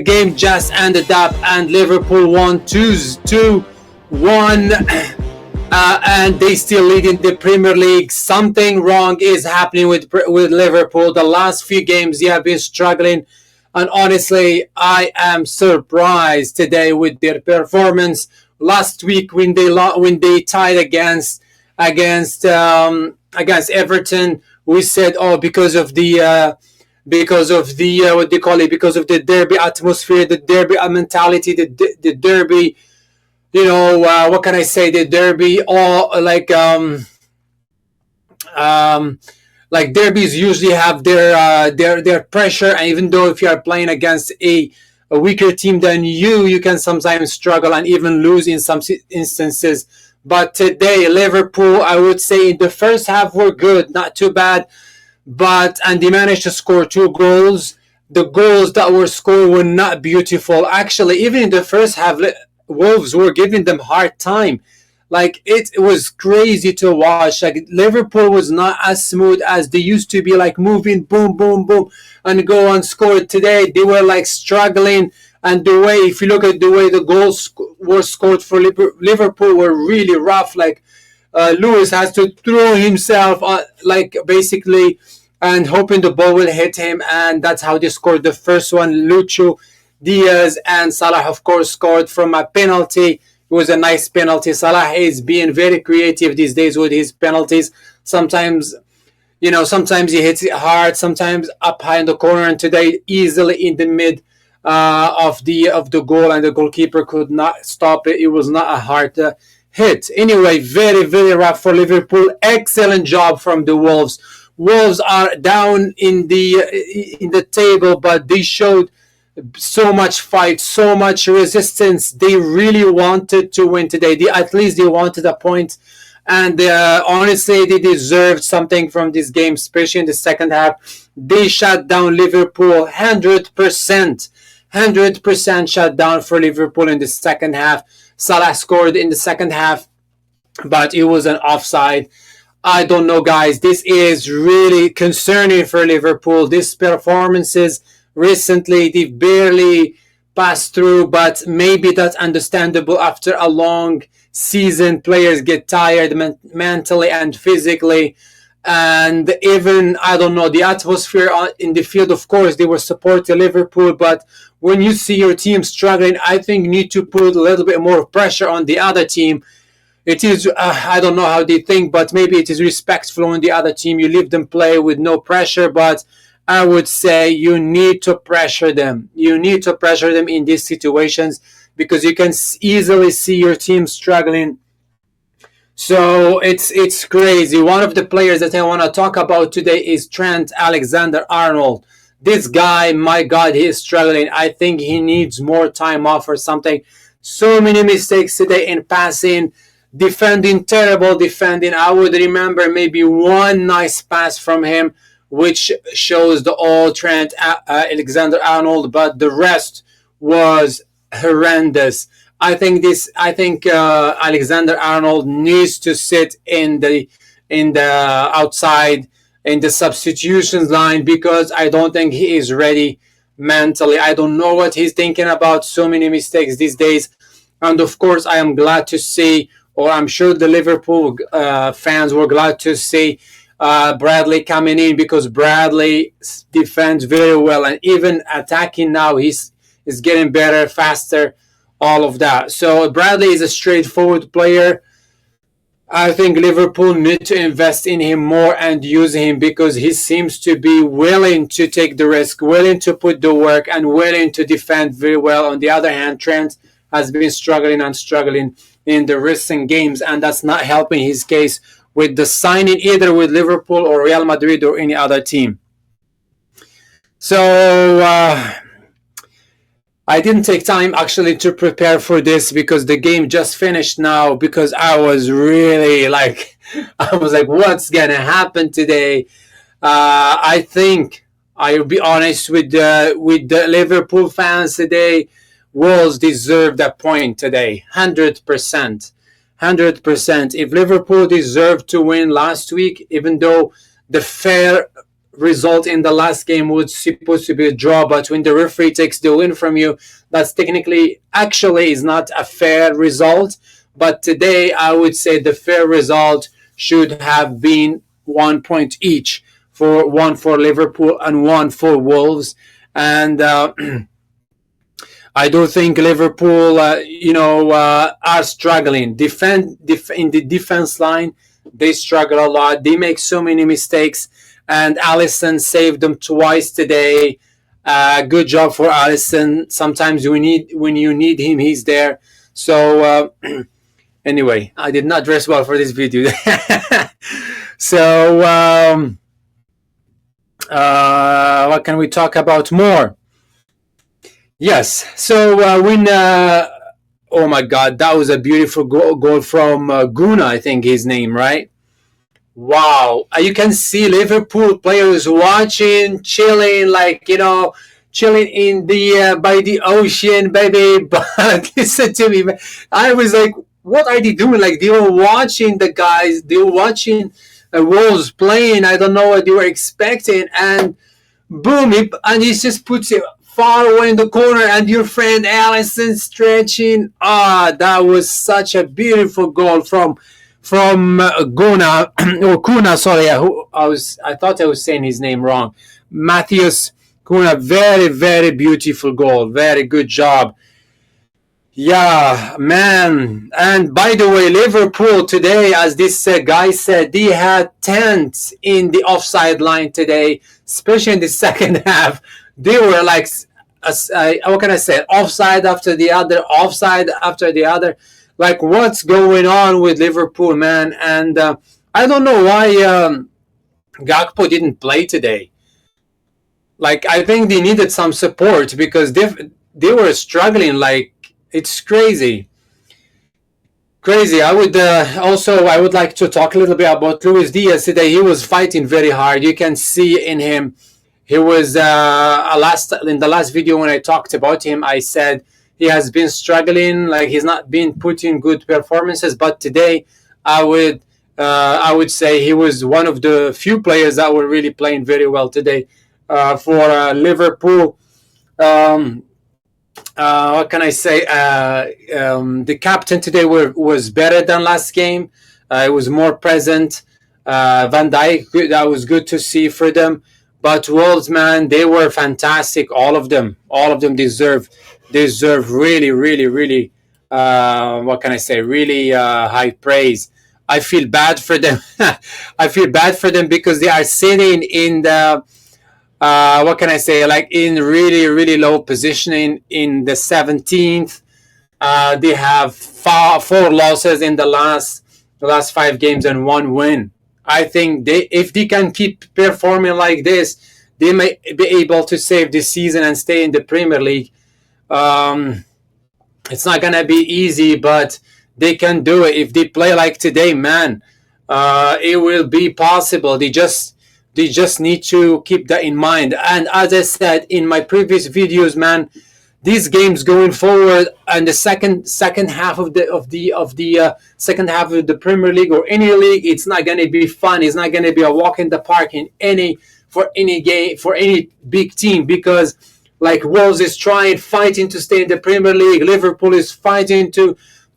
game just ended up and Liverpool won 2-1, and they still lead in the Premier League. Something wrong is happening with Liverpool. The last few games they have been struggling, and honestly, I am surprised today with their performance. Last week when they tied against Everton, we said, oh, because of the what they call it, because of the derby atmosphere, the derby mentality, the derby, what can I say, the derby, all like derbies usually have their pressure, and even though if you are playing against a weaker team than you can sometimes struggle and even lose in some instances. But today, Liverpool, I would say in the first half were good, not too bad, and they managed to score 2 goals. The goals that were scored were not beautiful. Actually, even in the first half, Wolves were giving them hard time. Like, it was crazy to watch. Like, Liverpool was not as smooth as they used to be, like moving, boom, boom, boom, and go and score. Today, they were like struggling. And the way, if you look at the way the goals were scored for Liverpool, were really rough. Like, Lewis has to throw himself, basically, and hoping the ball will hit him. And that's how they scored the first one. Lucho, Diaz, and Salah, of course, scored from a penalty. It was a nice penalty. Salah is being very creative these days with his penalties. Sometimes he hits it hard, sometimes up high in the corner, and today easily in the mid of the goal, and the goalkeeper could not stop it. It was not a hard hit. Anyway, very, very rough for Liverpool. Excellent job from the Wolves. Wolves are down in the table, but they showed so much fight, so much resistance. They really wanted to win today. At least they wanted a point, and honestly, they deserved something from this game, especially in the second half. They shut down Liverpool 100%. 100% shut down for Liverpool in the second half. Salah scored in the second half, but it was an offside. I don't know, guys. This is really concerning for Liverpool. These performances recently, they've barely passed through, but maybe that's understandable after a long season. Players get tired mentally and physically. And even, I don't know, the atmosphere in the field, of course, they were supporting Liverpool, but when you see your team struggling, I think you need to put a little bit more pressure on the other team. It is, I don't know how they think, but maybe it is respectful on the other team. You leave them play with no pressure, but I would say you need to pressure them. You need to pressure them in these situations because you can easily see your team struggling. So it's crazy. One of the players that I want to talk about today is Trent Alexander-Arnold. This guy, my God, he is struggling. I think he needs more time off or something. So many mistakes today in passing, defending, terrible defending. I would remember maybe one nice pass from him, which shows the old Trent Alexander-Arnold, but the rest was horrendous. I think Alexander-Arnold needs to sit in the outside in the substitutions line because I don't think he is ready mentally. I don't know what he's thinking about. So many mistakes these days, and of course, I am glad to see, or I'm sure the Liverpool fans were glad to see Bradley coming in because Bradley defends very well, and even attacking now, is getting better, faster. All of that. So Bradley is a straightforward player. I think Liverpool need to invest in him more and use him because he seems to be willing to take the risk, willing to put the work, and willing to defend very well. On the other hand, Trent has been struggling in the recent games, and that's not helping his case with the signing either with Liverpool or Real Madrid or any other team. So I didn't take time actually to prepare for this because the game just finished now because I was really I was like, what's going to happen today? I think I'll be honest with the Liverpool fans today. Wolves deserved a point today, 100%. 100%. If Liverpool deserved to win last week, even though the fair result in the last game was supposed to be a draw, but when the referee takes the win from you, that's technically actually is not a fair result. But today, I would say the fair result should have been 1 point each, for one for Liverpool and one for Wolves. And I do think Liverpool, are struggling. In the defense line, they struggle a lot. They make so many mistakes, and Alisson saved them twice today. Good job for Alisson. Sometimes when you need him, he's there. So anyway, I did not dress well for this video. So what can we talk about more? Yes. So oh my God, that was a beautiful goal from Guna, I think his name, right? Wow. You can see Liverpool players watching, chilling, chilling in the by the ocean, baby. But listen to me, man. I was like, what are they doing? Like, they were watching the guys, they were watching Wolves playing. I don't know what they were expecting, and boom, he just puts it far away in the corner, and your friend Alisson stretching. That was such a beautiful goal from Guna or Kuna. Sorry, I thought I was saying his name wrong. Matthias Kuna. Very, very beautiful goal. Very good job. Yeah, man. And by the way, Liverpool today, as this guy said, they had tents in the offside line today, especially in the second half. They were like, what can I say, offside after the other, offside after the other. Like, what's going on with Liverpool, man? And I don't know why Gakpo didn't play today. Like, I think they needed some support because they were struggling. Like, it's crazy. I would I would like to talk a little bit about Luis Diaz today. He was fighting very hard. You can see in him. He was in the last video when I talked about him, I said he has been struggling. Like, he's not been putting good performances. But today, I would say he was one of the few players that were really playing very well today for Liverpool. What can I say? The captain today was better than last game. It was more present. Van Dijk, that was good to see for them. But Wolves, man, they were fantastic. All of them deserve really, really, really. What can I say? Really high praise. I feel bad for them. I feel bad for them because they are sitting in the. What can I say? Like, in really, really low positioning in the 17th. They have four losses in the last 5 games and 1 win. I think if they can keep performing like this, they may be able to save this season and stay in the Premier League. It's not gonna be easy, but they can do it if they play like today, man. It will be possible. They just need to keep that in mind. And as I said in my previous videos, man, these games going forward and the second half of the second half of the Premier League or any league, it's not going to be fun. It's not going to be a walk in the park for any big team, because like Wolves is fighting to stay in the Premier League. Liverpool is fighting to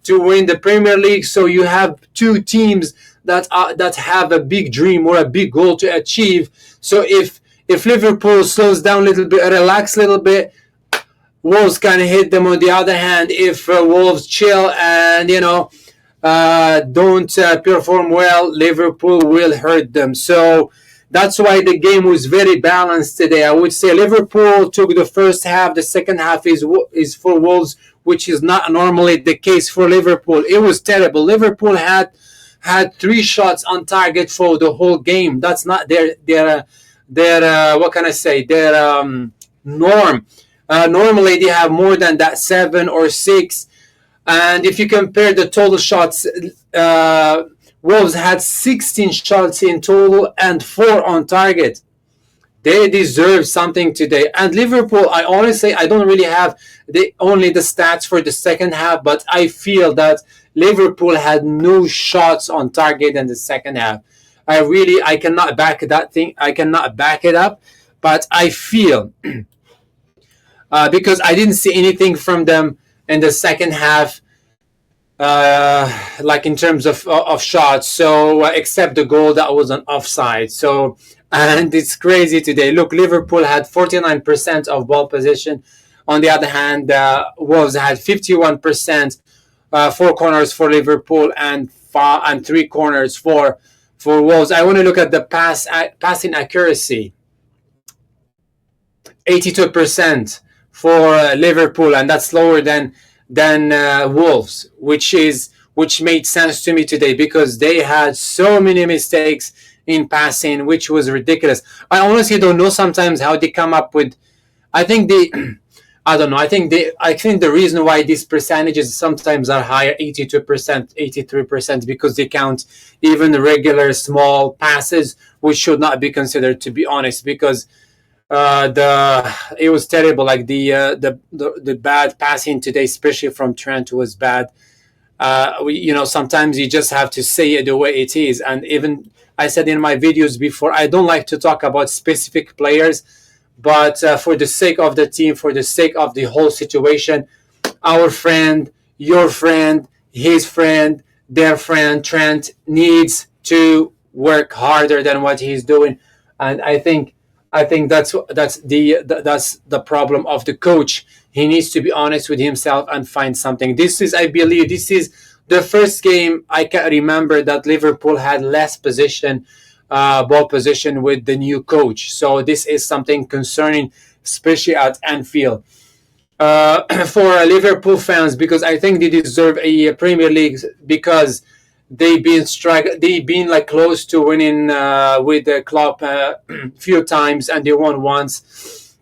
win the Premier League. So you have two teams that have a big dream or a big goal to achieve. So if Liverpool slows down a little bit, relax a little bit, Wolves can hit them. On the other hand, if Wolves chill and don't perform well, Liverpool will hurt them. So that's why the game was very balanced today. I would say Liverpool took the first half. The second half is for Wolves, which is not normally the case for Liverpool. It was terrible. Liverpool had 3 shots on target for the whole game. That's not their what can I say, their norm. Normally they have more than that, 7 or 6. And if you compare the total shots, Wolves had 16 shots in total and 4 on target. They deserve something today. And Liverpool, I don't really have the stats for the second half, but I feel that Liverpool had no shots on target in the second half. I cannot back that thing. I cannot back it up, but I feel because I didn't see anything from them in the second half, like in terms of shots. So except the goal that was an offside. So and it's crazy today. Look, Liverpool had 49% of ball possession. On the other hand, Wolves had 51%. Four corners for Liverpool and three corners for Wolves. I want to look at the passing accuracy. 82% for Liverpool, and that's lower than Wolves, which made sense to me today because they had so many mistakes in passing, which was ridiculous. I honestly don't know sometimes how they come up with. I think they. I don't know. I think the reason why these percentages sometimes are higher, 82%, 83%, because they count even regular small passes, which should not be considered, to be honest, because the it was terrible. Like the bad passing today, especially from Trent, was bad. Sometimes you just have to say it the way it is. And even I said in my videos before, I don't like to talk about specific players, but for the sake of the team, for the sake of the whole situation, our friend, your friend, his friend, their friend, Trent needs to work harder than what he's doing. And I think that's the problem of the coach. He needs to be honest with himself and find something. I believe this is the first game I can remember that Liverpool had less ball position with the new coach. So this is something concerning, especially at Anfield. For Liverpool fans, because I think they deserve a Premier League because they've been like close to winning with the club few times, and they won once.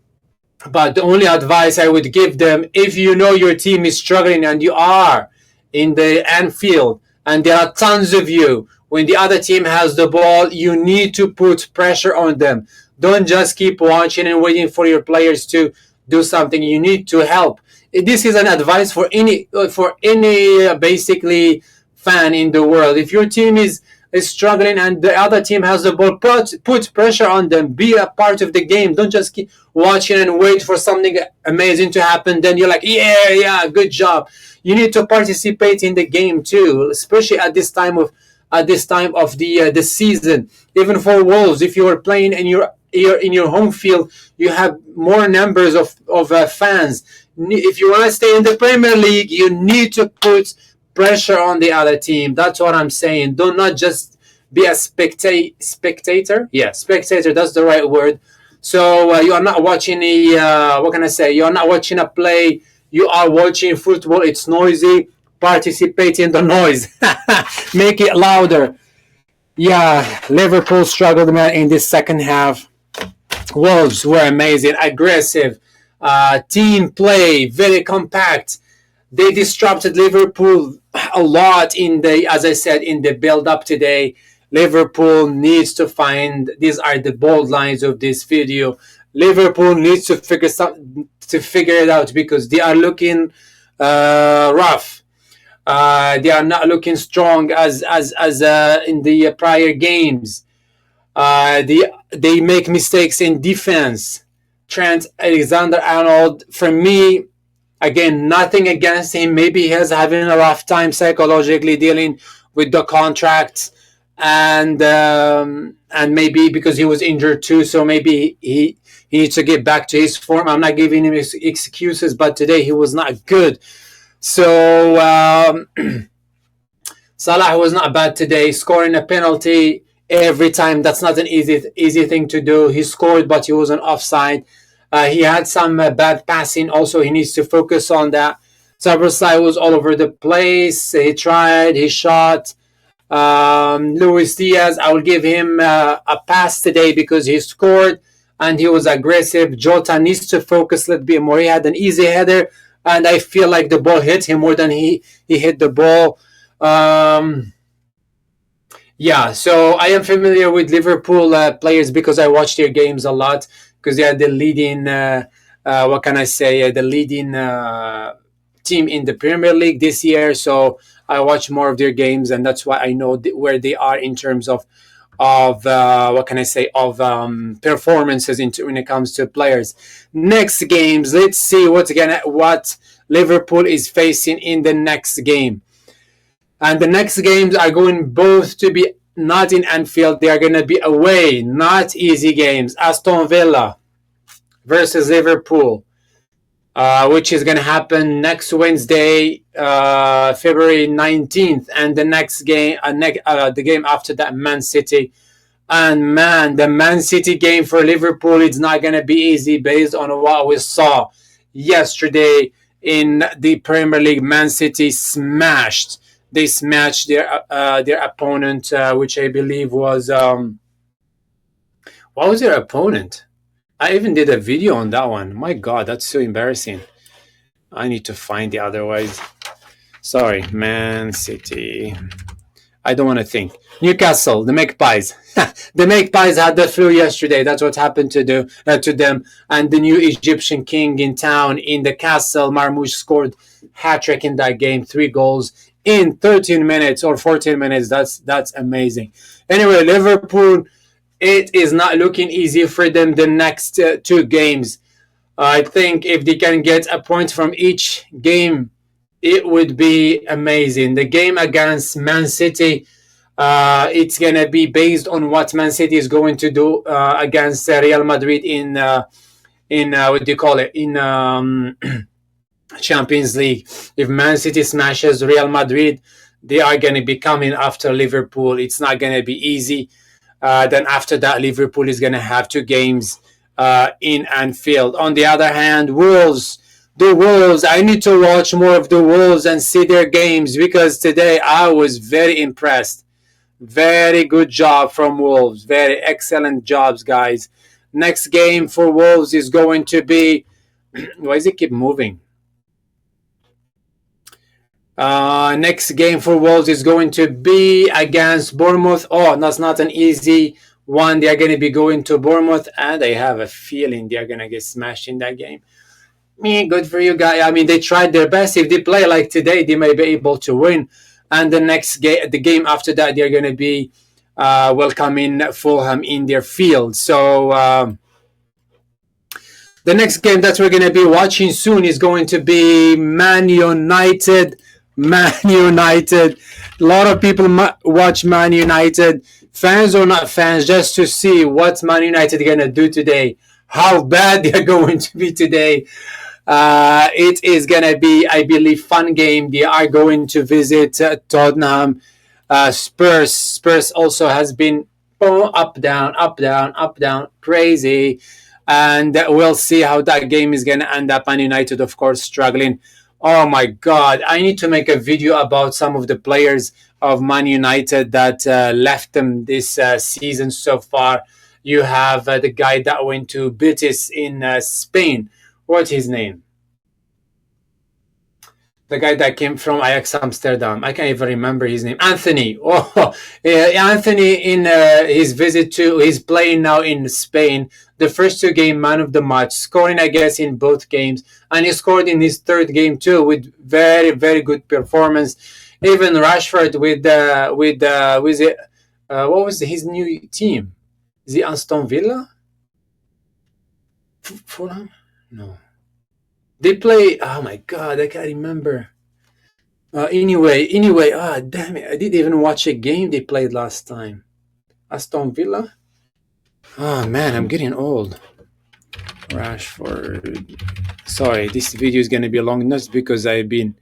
But the only advice I would give them, if you know your team is struggling and you are in the Anfield and there are tons of you, when the other team has the ball, you need to put pressure on them. Don't just keep watching and waiting for your players to do something. You need to help. This is an advice for any basically fan in the world. If your team is struggling and the other team has the ball, put pressure on them. Be a part of the game. Don't just keep watching and wait for something amazing to happen. Then you're like, yeah, good job. You need to participate in the game too, especially at this time of the season. Even for Wolves, if you are playing in your home field, you have more numbers of fans. If you want to stay in the Premier League, you need to put pressure on the other team. That's what I'm saying. Do not just be a spectator. Yeah, spectator. That's the right word. So you are not watching what can I say? You are not watching a play. You are watching football. It's noisy. Participate in the noise. Make it louder. Yeah, Liverpool struggled, man, in this second half. Wolves were amazing, aggressive, team play, very compact. They disrupted Liverpool a lot as I said, in the build-up today. Liverpool needs to find. These are the bold lines of this video. Liverpool needs to figure it out because they are looking rough. They are not looking strong as in the prior games. They make mistakes in defense. Trent Alexander-Arnold, for me, again, nothing against him. Maybe he's having a rough time psychologically dealing with the contracts, and maybe because he was injured too, so maybe he needs to get back to his form. I'm not giving him excuses, but today he was not good. So Salah was not bad today, scoring a penalty every time. That's not an easy thing to do. He scored, but he was on offside. He had some bad passing. Also, he needs to focus on that. Sabrsai was all over the place. He tried, he shot. Luis Diaz, I will give him a pass today because he scored and he was aggressive. Jota needs to focus a little bit more. He had an easy header, and I feel like the ball hit him more than he hit the ball. Yeah, so I am familiar with Liverpool players because I watch their games a lot because they are the leading, what can I say, the leading team in the Premier League this year. So I watch more of their games, and that's why I know where they are in terms of of what can I say, of performances when it comes to players. Next games, let's see what Liverpool is facing in the next game. And the next games are going both to be not in Anfield. They are going to be away, not easy games. Aston Villa versus Liverpool, which is going to happen next Wednesday, February 19th. And the next game, the game after that, Man City. And man, the Man City game for Liverpool, it's not going to be easy based on what we saw yesterday in the Premier League. Man City smashed their opponent, which I believe was what was their opponent? I even did a video on that one. My God, that's so embarrassing. I need to find it otherwise. Sorry, Man City. I don't want to think. Newcastle, the Magpies. The Magpies had the flu yesterday. That's what happened to them. And the new Egyptian king in town in the castle, Marmoush, scored hat-trick in that game. 3 goals in 13 minutes or 14 minutes. That's amazing. Anyway, Liverpool, it is not looking easy for them the next 2 games. I think if they can get a point from each game, it would be amazing. The game against Man City, it's going to be based on what Man City is going to do against Real Madrid in what do you call it, in Champions League. If Man City smashes Real Madrid, they are going to be coming after Liverpool. It's not going to be easy. Then after that, Liverpool is going to have 2 games in Anfield. On the other hand, the Wolves, I need to watch more of the Wolves and see their games, because today I was very impressed. Very good job from Wolves. Very excellent jobs, guys. Next game for Wolves is going to be... Why does it keep moving? Next game for Wolves is going to be against Bournemouth. Oh, that's not an easy one. They are going to be going to Bournemouth, and I have a feeling they are going to get smashed in that game. Good for you guys. I mean, they tried their best. If they play like today, they may be able to win. And the next game, the game after that, they're going to be welcoming Fulham in their field. So the next game that we're going to be watching soon is going to be Man United. Man United. A lot of people watch Man United, fans or not fans, just to see what Man United are going to do today, how bad they're going to be today. It is going to be, I believe, fun game. They are going to visit Tottenham. Spurs also has been up, down, crazy. And we'll see how that game is going to end up. Man United, of course, struggling. Oh, my God. I need to make a video about some of the players of Man United that left them this season so far. You have the guy that went to Betis in Spain. What's his name? The guy that came from Ajax Amsterdam. I can't even remember his name. Anthony. Oh, Anthony in his visit to, he's playing now in Spain. The first 2 games, man of the match, scoring, I guess, in both games. And he scored in his 3rd game too with very, very good performance. Even Rashford with it, what was his new team? Is it Aston Villa? Fulham? No. They play, oh my God, I can't remember. Anyway, damn it, I didn't even watch a game they played last time. Aston Villa? Oh man, I'm getting old. Rashford. Sorry, this video is going to be long enough because I've been...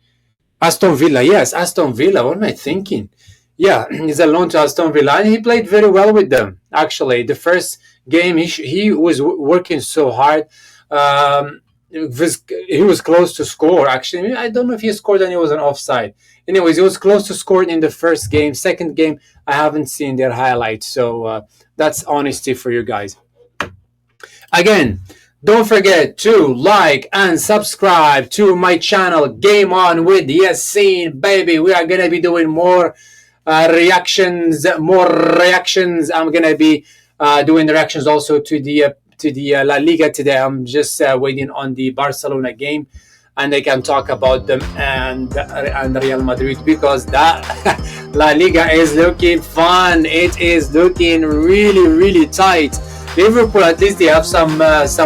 Aston Villa, yes, Aston Villa, what am I thinking? Yeah, he's a loan to Aston Villa, and he played very well with them, actually. The first game, he was working so hard. He was close to score, actually. I don't know if he scored and he was an offside. Anyways, he was close to scoring in the first game. Second game, I haven't seen their highlights. So that's honesty for you guys. Again, don't forget to like and subscribe to my channel, Game On with Yassine, baby. We are going to be doing more reactions. I'm going to be doing reactions also to the La Liga today. I'm just waiting on the Barcelona game, and I can talk about them and Real Madrid, because that La Liga is looking fun. It is looking really, really tight. Liverpool, at least they have some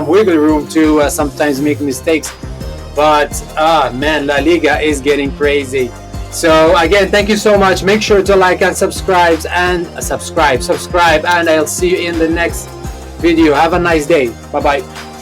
wiggle room to sometimes make mistakes. But man, La Liga is getting crazy. So again, thank you so much. Make sure to like and subscribe, and subscribe, and I'll see you in the next video. Have a nice day. Bye bye.